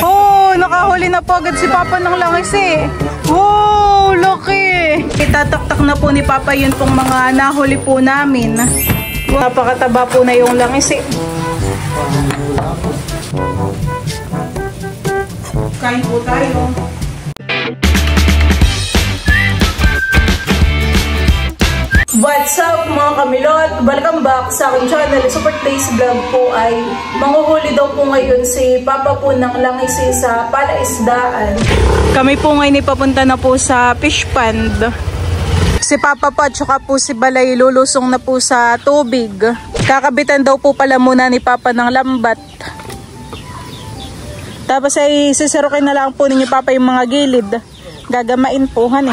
Oh, nakahuli na po agad si Papa ng langis eh. Oh, laki. Itataktak na po ni Papa yun pong mga nahuli po namin. Napakataba po na yung langis eh. Kain po tayo. What's up mga kamilot? Welcome back sa aking channel. Super Taste Vlog po ay manguhuli daw po ngayon si Papa po ng langis sa palaisdaan. Kami po ngayon ipapunta na po sa fish pond. Si Papa po at saka po si Balay lulusong na po sa tubig. Kakabitan daw po pala muna ni Papa ng lambat. Tapos ay sisirukin na lang po ninyo Papa yung mga gilid. Gagamain po eh.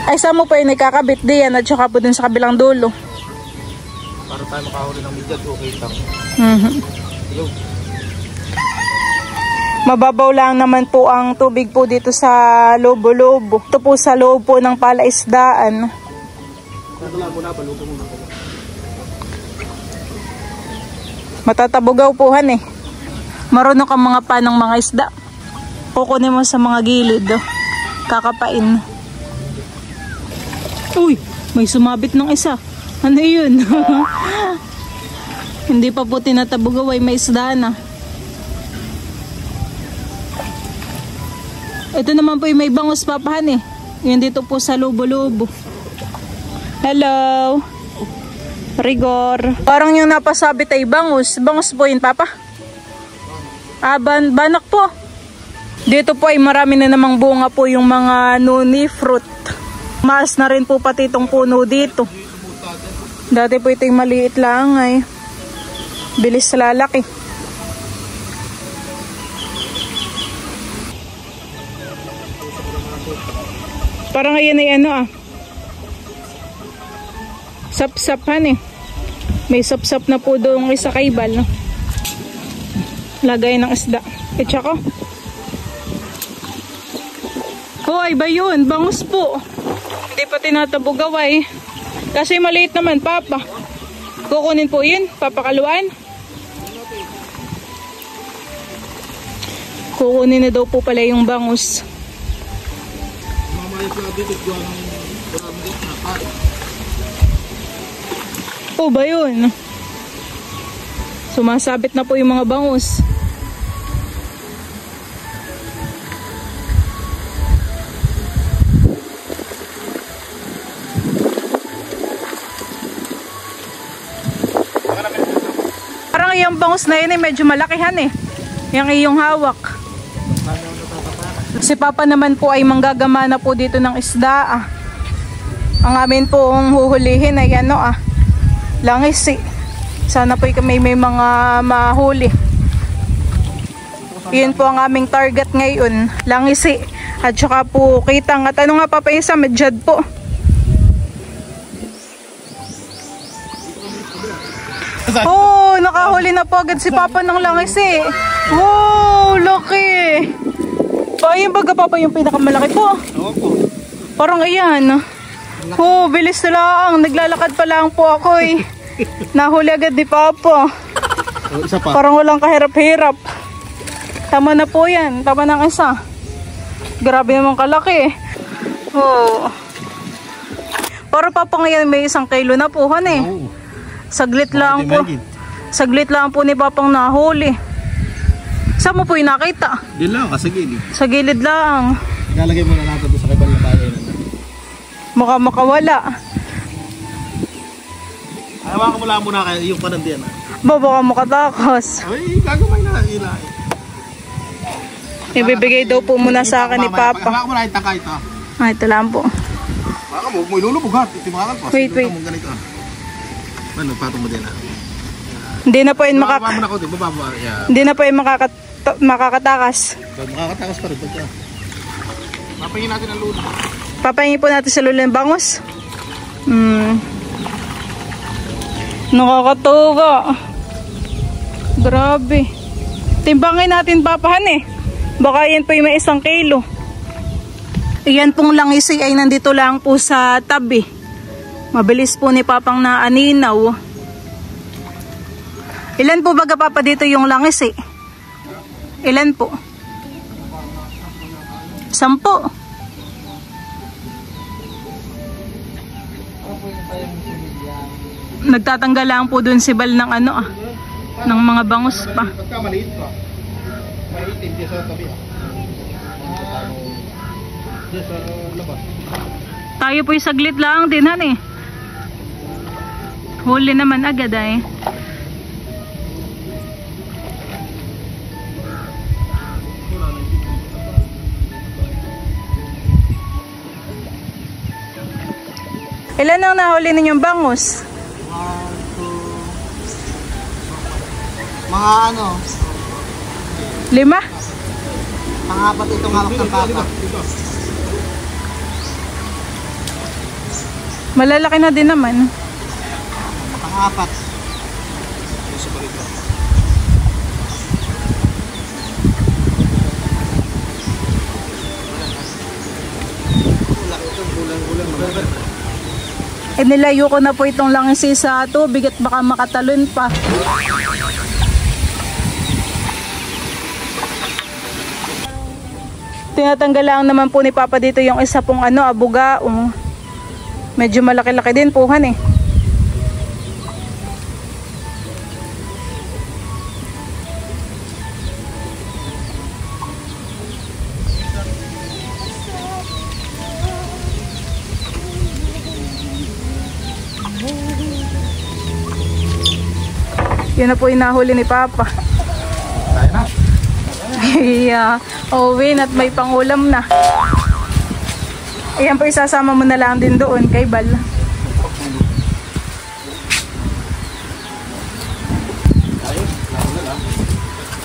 Ay, saan mo pa yung nakakabit diyan at saka po dun sa kabilang dulo? Para tayo makahuli ng midyat, okay lang. Mababaw lang naman po ang tubig po dito sa lobo-lobo. Ito po sa loob po ng palaisdaan. Matatabugaw po eh. Marunong ka mga panang mga isda. Kukunin mo sa mga gilid. Kakapain. Uy, may sumabit ng isa. Ano yun? Hindi pa po tinatabugaw ay may isda na. Ito naman po yung may bangus Papahan eh. Yun dito po sa lobo-lobo. Hello. Rigor. Parang yung napasabit ay bangus. Bangus po yun Papa? Banak po. Dito po ay marami na namang bunga po yung mga noni fruit. Maas na rin po pati itong puno dito. Dati po ito yung maliit lang ay. Bilis lalaki. Parang ayan ay sapsapan eh. May sapsap na po doon isa kaibal. No? Lagay ng isda. Etsa ko. Hoy, ba yun? Bangus po. Hindi pa tinatabugaw ay. Kasi maliit naman Papa. Kukunin po yun. Papakaluan. Kukunin na daw po pala yung bangus. Oh ba yun? Sumasabit na po yung mga bangus. Yung bangus na yun medyo malakihan eh. Yung iyong hawak. Si Papa naman po ay manggagamana po dito ng isda Ang amin pong huhulihin ay langis eh. Sana po may mga mahuli. Yun po ang aming target ngayon. Langis eh. At saka po kitang. At ano nga Papa isa medyad po. Oh, nakahuli na po agad si Papa ng langis eh. Oh, laki. Ayun baga Papa yung pinakamalaki po. Parang ayan. Oh, bilis na lang. Naglalakad pa lang po ako eh. Nahuli agad ni Papa. Parang walang kahirap-hirap. Tama na po yan. Tama ng isa. Grabe naman kalaki eh. Oh. Para Papa ngayon may 1 kilo na po eh. Saglit lang po. Saglit lang po ni Papang nahuli. Saan mo po yung nakita? Diyan lang, sa gilid. Sa gilid lang. Lalagay mo na natin sa kabal na bayan. Mukha makawala. Hawakan mo lang muna kayo yung panandiyan. Baka makatakas. Ay, gagamay na. Ilay. Ibibigay daw po muna sa akin ni Papa. Hawakan mo na yung tangkay ito. Ay, ito lang po. Hawakan mo, ilulubog ha. Timakalpas. Wait. Ano, patong mo din Hindi na po yun Hindi na po yun makakatakas. Makakatakas pa rin. Papahingin natin ang lulo. Papahingin po natin sa lulo ng bangus. Nakakatuwa. Grabe. Timbangin natin Papahan eh. Baka yan po yung may 1 kilo. Iyan pong langis ay nandito lang po sa tabi. Mabilis po ni Papang na aninaw. Ilan po baga papa dito yung langis eh? Ilan po? 10. Nagtatanggal lang po dun si Bal ng ano ng mga bangus pa. Pagka maliit pa. Maitim diyan sa tabi. Diyan sa labas. Tayo po'y saglit lang din han eh. Huli naman agad eh. Ilan ang nahuli ninyong bangus? Mga ano? 5? Pangapat itong hawak ng papa. Malalaki na din naman. Pangapat. Nilayo ko na po itong langis sa tubig at baka makatalon pa. Tinatanggal lang naman po ni Papa dito yung isa pong abuga. Medyo malaki-laki din po han eh. Yun na po yung nahuli ni Papa. Tayo na. Yeah, Owen at may pangulam na. Ayan po, isasama mo na lang din doon kay Bal.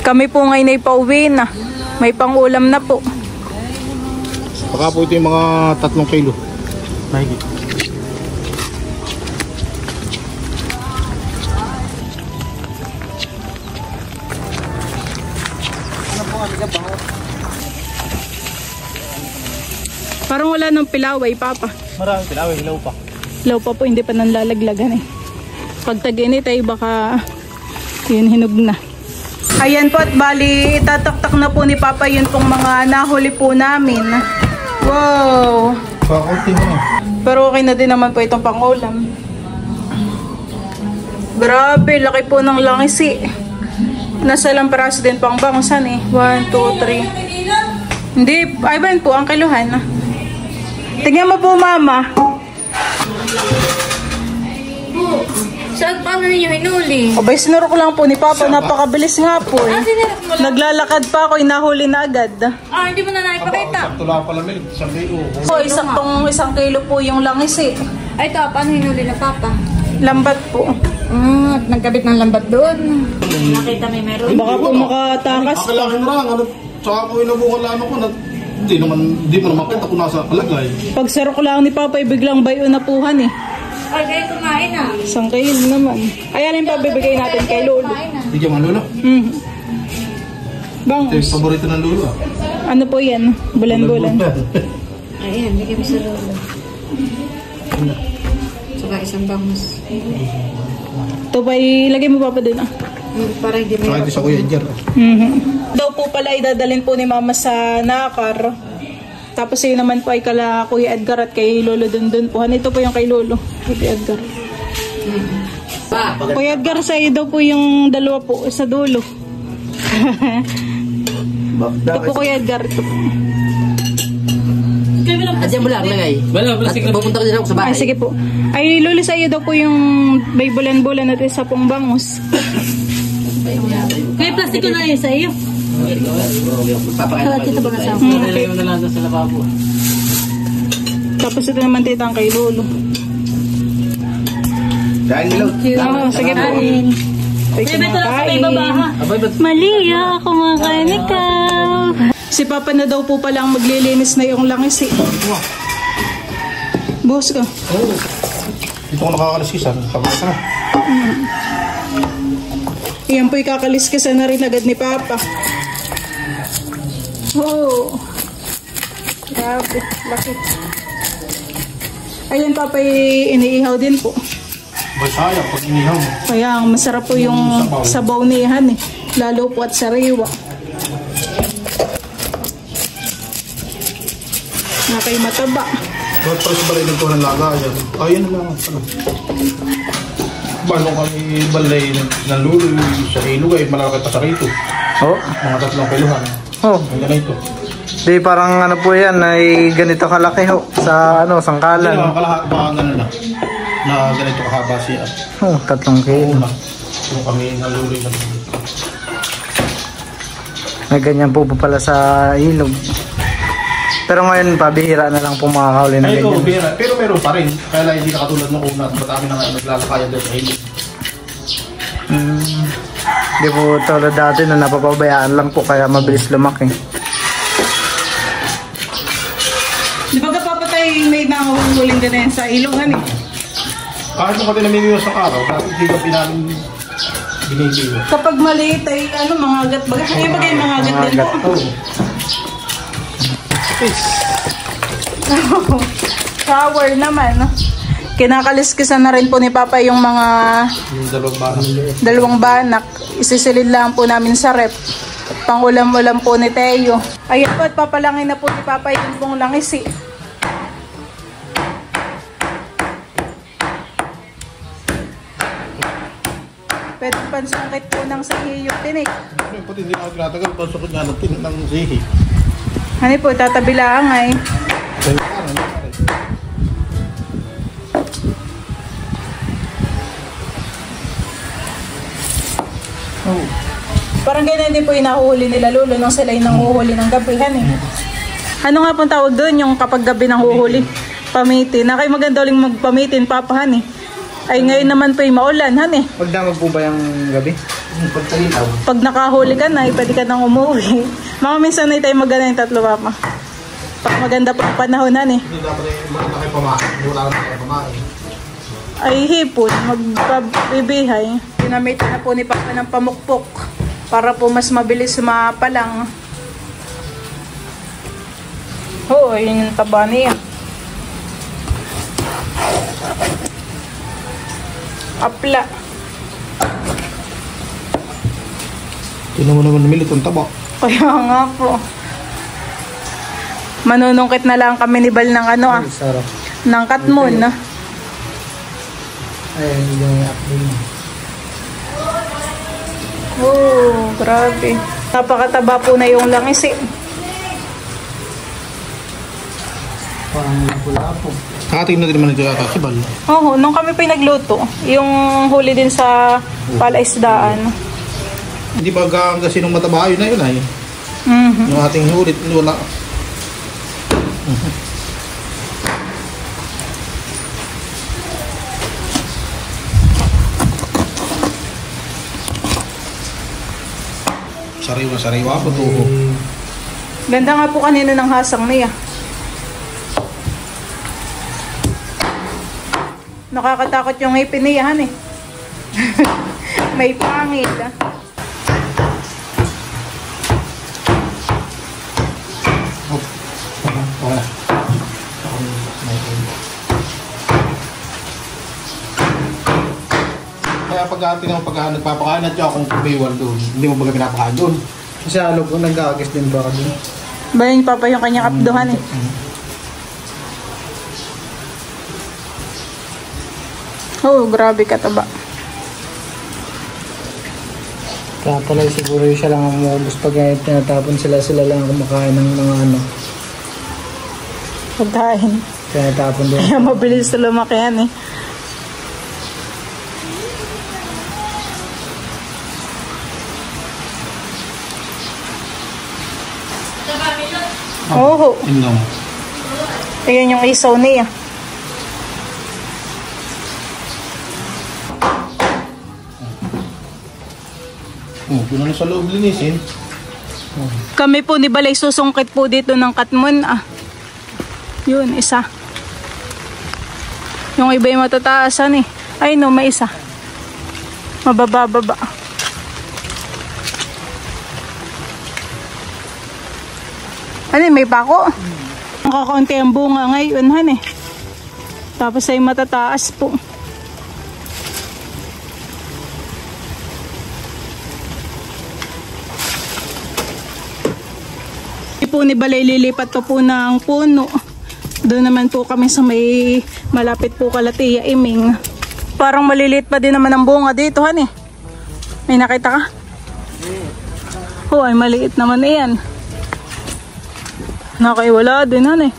Kami po ngayon ay pauwi na. May pangulam na po. Baka po ito yung mga 3 kilo. Mahigit. Parang wala nang pilaway, Papa. Maraming pilaway, hilaw pa. Hilaw pa po, hindi pa nanlalaglagan eh. Pag tag-init ay baka yun hinug na. Ayan po at bali, itataktak na po ni Papa yun pong mga nahuli po namin. Wow! Pakunti mo na. Pero okay na din naman po itong pangulam. Grabe, laki po ng langis eh. Nasa ilang peraso din pang bangusan eh. 1, 2, 3. Hindi, ay ba yun po ang kiluhan? Tingnan mo po, Mama. Saan paano ninyo hinuli? Abay, sinurok lang po ni Papa. Napakabilis nga po eh. Naglalakad pa ako, inahuli na agad. Hindi mo na naipakita. Sakto lang pala, Mel. 1 kilo. So, 1 kilo po yung langis eh. Ay, ito, paano hinuli na Papa? Lambat po. At nagkabit ng lambat doon. Nakita may meron. Baka po makatakas pa. Akalain lang, tsaka ko inabungan lang ako na hindi mo naman kita kung nasa kalagay. Pag sarok lang ni Papa, biglang bayo na puhan eh. Ay, kaya kumain na. 1 kilo naman. Ayan yung pabibigay natin kay Lolo. Bigyan mo Lolo. Bang, Ito yung paborito ng Lolo. ano po yan? Bulan-bulan. Ayan, bigyan mo sa lolo. Saka isang bangus. Ito ba, ilagay mo Papa dun Para hindi may... Saka ito sa Kuya Edgar. Daw po pala idadalhin po ni Mama sa Nakar. Tapos yun naman po ay kala Kuya Edgar at kay Lolo dun po. Ito po yung kay Lolo. Kuya Edgar. Kuya Edgar, sa iyo daw po yung 2 po sa dulo. Ito po Kuya Edgar. Ito po. Diyan mo lang lagay. Pupunta ko din ako sa bahay. Ay, sige po. Ay, Lolo, sa iyo daw po yung may bulan-bulan at isa pong bangus. May plastiko na yun sa iyo. Papakain Dito ba na sa Okay. na lang sa lababo. Tapos ito naman titang kay Lolo. Dahil nilaw. Oo, sige po. Ay, kumakain. Malia, kumakain ikaw. Si Papa na daw po palang maglilinis na yung langis eh. Buhos ka. Oo. Dito ko nakakaliskisan. Pagkas na. Iyan po'y kakaliskisan na rin agad ni Papa. Wow. Grabe, laki. Ayan Papa, iniihaw din po. May sayang pag inihaw mo. Kaya masarap po yung sabaw niyan eh. Lalo po at sariwa. Nakay mataba. Bakit pala sa balay nagkuha ng laga yan? Ayan na lang. Balong kami balay ng luloy sa ilog ay malaki pa sa rito. Oh. Mga 3 kiluhan. Oh. Ang ganito. Di parang ano po yan ay ganito kalaki ho sa ano sangkalan. Kasi mga kalahat baka gano'n na. Na ganito kahaba siya. Oh, 3 kilo. Kung kami naluloy na. May ganyan po pala sa ilog. Pero ngayon pabihira na lang po makakahuli na Ay, ganyan. bihira. Pero meron pa rin. Kaya lang hindi na katulad ng una. Matami na nga naglalakayan doon sa ilog. Di po tulad dati na napapabayaan lang po kaya mabilis lumaki. Di ba kapapatay may nanguhuling ka na yan sa ilungan eh? Kahit nung kati namimiwas ng araw, kahit hindi ka pinamin binibigyo. Kapag maliit ay ano, mangagat baga. Ay bagay mangagat din po. Shower naman. Kinakaliskisan na rin po ni Papa yung mga dalawang banak. Isisilid lang po namin sa rep. Pangulam-ulam po ni Teo. Ayan po at papalangin na po ni Papa yung pong langisi. Pwede pansungkit po ng sahi yung tinik. Pati hindi ako tinatagal, pansukot nga ng sihi. Ano po, tatabilaan ay. Oh. Parang ganyan din po yung nahuhuli nila Lolo nung sila yung nanguhuli ng gabihan eh. Ano nga pong tawag doon yung kapag gabi nanguhuli? Pamitin. Na kayo maganda uling magpamitin, papahan eh. Ay ngayon naman po yung maulan, han eh. Magdamag po ba yung gabi? Pag nakahuli ka na, pwede ka nang umuwi. Mga minsan na tayo magana yung 3 Papa. Pag maganda po ang panahon, han eh. Hindi dapat maganda kayo pamain. Wala naman kayo pamain. Ay hipon, magpabibihay. Ginamitan na po ni Papa ng pamukpok para po mas mabilis mapalang. Oo, yun yung taba niya. Apla. Tinan mo naman namilit ang taba. Kaya nga po. Manunungkit na lang kami ni Bal ng ano ah. Sarap. Ng katmon na. Ayun yung update. Oh, grabe. Napakataba po na yung langis eh. Parang pula po. Nakatingin na din naman ito yata si Bal. Oo, nung kami pinagluto, yung huli din sa palaisdaan. Hindi ba kasi nung mataba yun na yun ay. Yung ating hulit, wala. Sariwa po to. Ganda nga po kanina ng hasang niya. Nakakatakot yung ngipin niya, han eh. May pangil ah. Wala. Kaya pag nagpapakain at akong kumiwan doon, hindi mo baga pinapakain doon. Kasi alog ko nag-aagis din ba ka doon? Ba yun Papa yung kanyang abdohan eh. Oh, grabe kataba. Kaya pala siguro siya lang ang umubos pag tinatapon sila lang kumakain ng mga ano. Pagkain. Tinatapon doon. Kaya mabilis na lumaki yan eh. Oo. Inom. Ayan yung isaw niya. Puno na sa loob linisin. Kami po ni Balay susungkit po dito ng katmon ah. Yun, isa. Yung iba yung matataasan eh. Ay no, may isa. Mababa-baba. Ano may pako? Nakakaunti ang bunga ngayon han eh. Tapos ay matataas po. po ni Balay lilipat pa po ng puno. Doon naman po kami sa may malapit po kala Tia Iming. Parang maliliit pa din naman ang bunga dito, han eh. May nakita ka? Oh, ay maliit naman na yan. Nakaiwala din, han eh.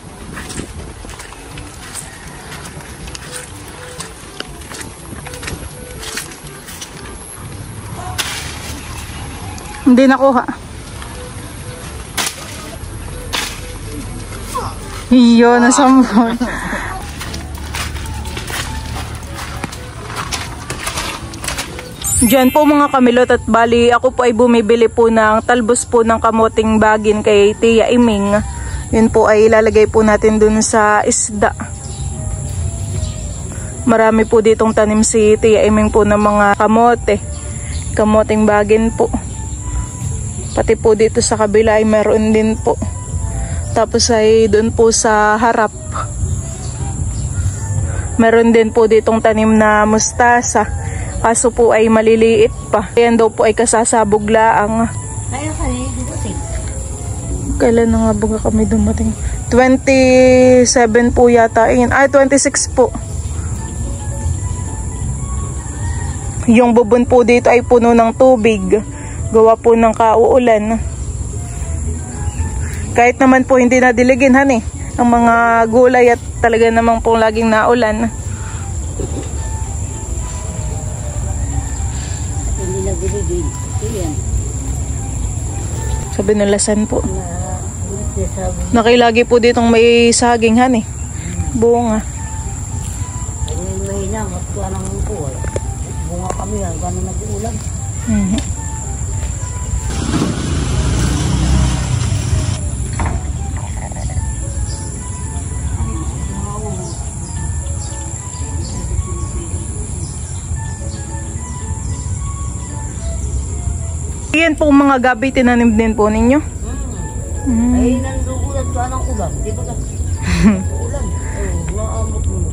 Hindi nakuha. Iyo, nasambon. Diyan po mga kamilot at bali ako po ay bumibili po ng talbos po ng kamoting bagin kay Tia Iming. Yun po ay ilalagay po natin dun sa isda. Marami po ditong tanim si Tia Iming po ng mga kamote. Kamoting bagin po. Pati po dito sa kabila ay meron din po. Tapos ay doon po sa harap. Meron din po ditong tanim na mustasa. Kaso po ay maliliit pa. Ayan daw po ay kasasabog laang. Kailan na nga ba kami dumating? 27 po yata. Ay, 26 po. Yung bubon po dito ay puno ng tubig. Gawa po ng kauulan. Kahit naman po hindi nadiligin, han eh. Ang mga gulay at talaga namang pong laging naulan. Hindi nadiligin. Iyan. Sabi nila san po. Nakilagi po ditong may saging, han eh. Bunga. Ay, mahina. Matuwa naman po. Bunga kami yan. Gano'n nag-uulan. Iyan po mga gabi tinanim din po ninyo? Ay, nandugulat ka ng ulan. Di ba ka? Ulan. Oh, naamot mo.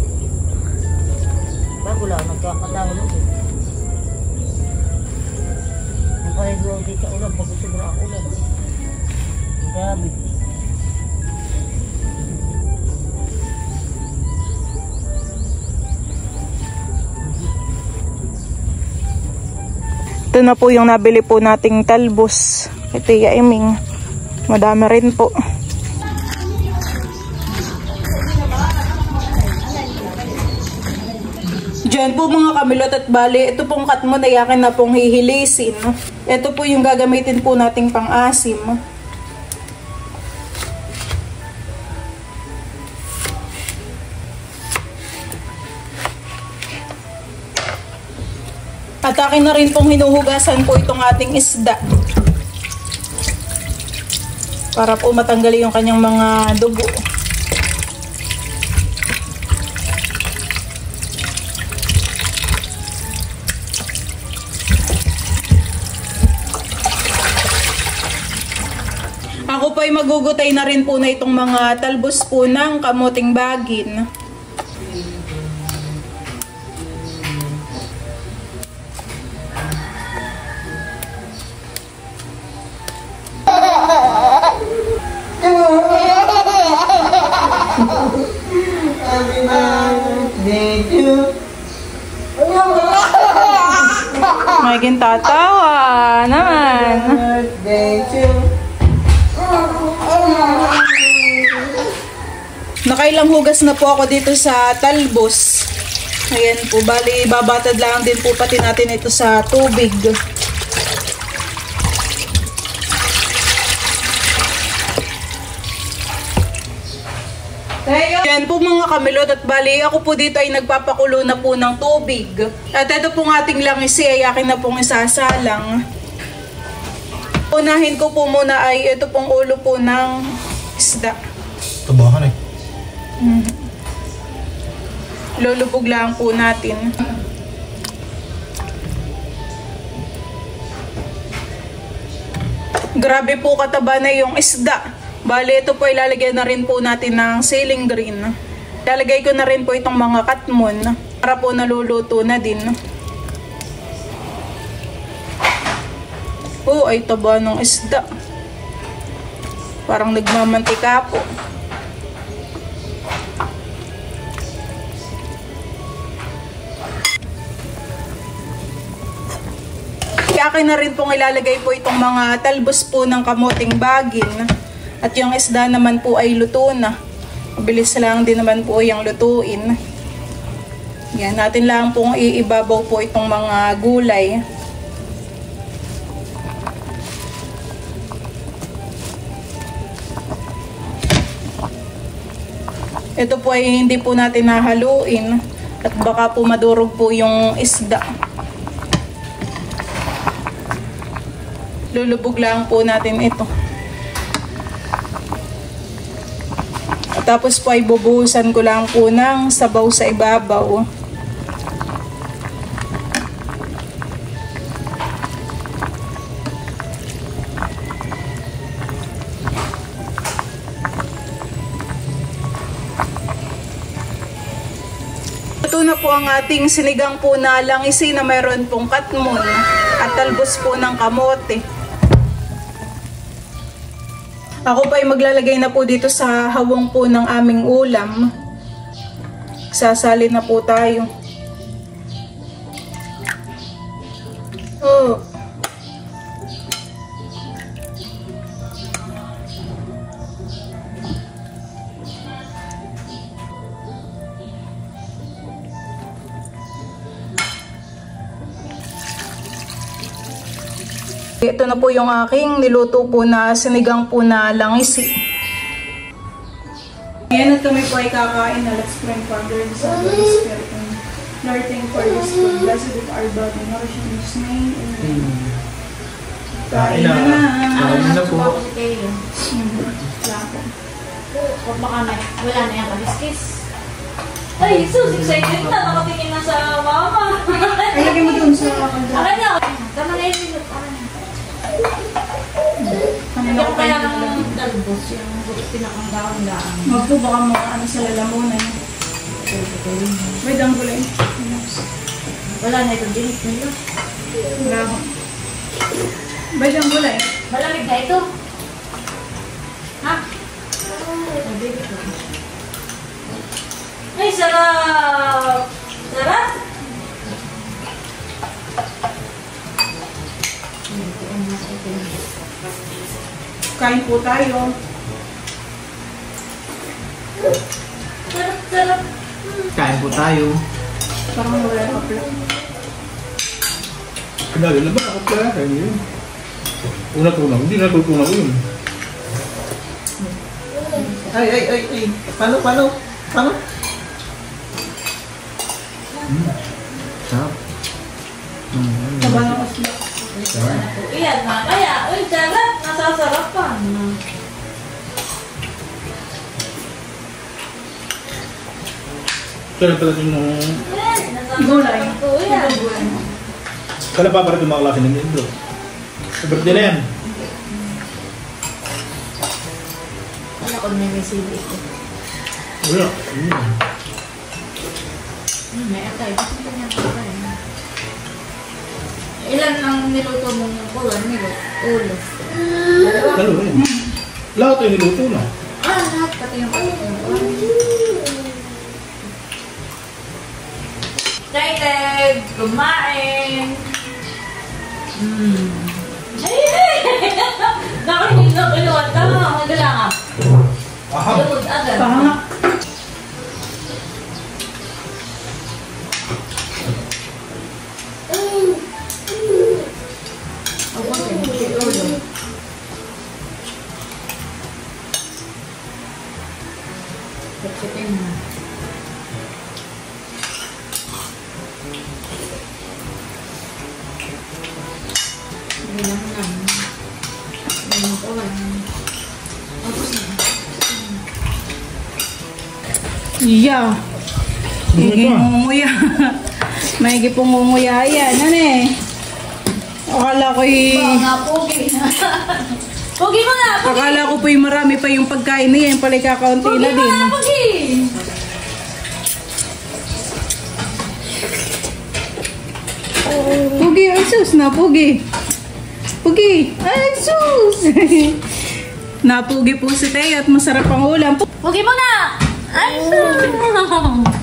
Bago lang, nagkakatawa mo. Ang pala doon dito sa ulan, pag sobra ang ulan. Ang gabi. Ito na po yung nabili po nating talbos kay Tia Iming. Madami rin po. Diyan po mga kamilot at bali, ito pong katmon ay akin na pong hihilisin. Ito po yung gagamitin po nating pang-asim. At akin na rin pong hinuhugasan po itong ating isda. Para po matanggal yung kanyang mga dugo. Ako po ay magugutay na rin po na itong mga talbos po ng kamoting bagin. May gintatawa naman. Nakailang hugas na po ako dito sa talbos. Ayan po, bali babatad lang din po pati natin ito sa tubig. Yan po mga kamilot at bali ako po dito ay nagpapakulo na po ng tubig. At ito pong ating langisi ay akin na pong isasalang. Unahin ko po muna ay ito pong ulo po ng isda. Tabahan eh. Lulubog lang po natin. Grabe po kataba na yung isda. Bali, ito po ilalagay na rin po natin ng ceiling green. Ilalagay ko na rin po itong mga katmon para po naluluto na din. Oh, ay taba ng isda. Parang nagmamantika po. Akin na rin pong ilalagay po itong mga talbos po ng kamoting bagin. At yung isda naman po ay luto na. Mabilis lang din naman po yung lutuin. Yan, natin lang pong iibabaw po itong mga gulay. Ito po ay hindi po natin nahaluin. At baka po madurog po yung isda. Lulubog lang po natin ito. At tapos po ay bubuhusan ko lang po ng sabaw sa ibabaw. Ito na po ang ating sinigang po na langisi na mayroon pong katmon at talbos po ng kamote. Ako pa ay maglalagay na po dito sa hawang po ng aming ulam. Sasalin na po tayo. Oh. Ito na po yung aking niluto po na sinigang po na langisi. Ayan at kami po ay kakain na let's pray Father, the Son, and the Spirit. Lord, thank you for this food. Blessed is our body, nourish in His name. Amen. Kain na. Kain na po. Wala na yung kaliskis. Ay, sus, excited na. Nakatingin na sa mama. Ay, lagay mo dun sa Akin na. Tama na yun. Kanina ko kaya ng talbos yung pinakang daon-daan. Wag po baka mga ano sa lalamunan. May danggulay. Wala na ito. Dinis nila. Bravo. May danggulay. Malamig na ito. Ha? Ay, sarap! Sarap! Kain po tayo. Sarap, sarap. Kain po tayo. Parang wala ka pala. Kailangan na ba ako pala? Kaya yun. Una-tunaw. Hindi natutunaw yun. Ay. Paano? Sarap. Taba na kasi. Iyan na. Kaya, uy, sarap. Nasasarapan. Kaya pala ito yung... Gulay. Iyan. Kala pa para ito mga klase ng indro. Sa birthday na yan. Wala ko na may sili ito. Wala. May atay. Gusto ko niya atay. Ilan ang niluto mong kuwan? Ulo. Dalawa yun. Lahat yung niluto na. Lahat. Pati yung excited! Kumain! Nakinig na kinuwat ka. Magalangan. Lugod agad. Pahanga. Iya. Maigi munguya. Maigi pong munguya yan. Ano eh? Akala ko Pogi. Pogi mo na! Pogi! Akala ko po yung marami pa yung pagkain niya. Yung pala kakaunti Pogi na mo din. na! Pogi! Pugi, ay sus na, Pugi. Pugi, ay sus. Napugi po si Teo at masarap ang ulam. Pugi mo na! Ay,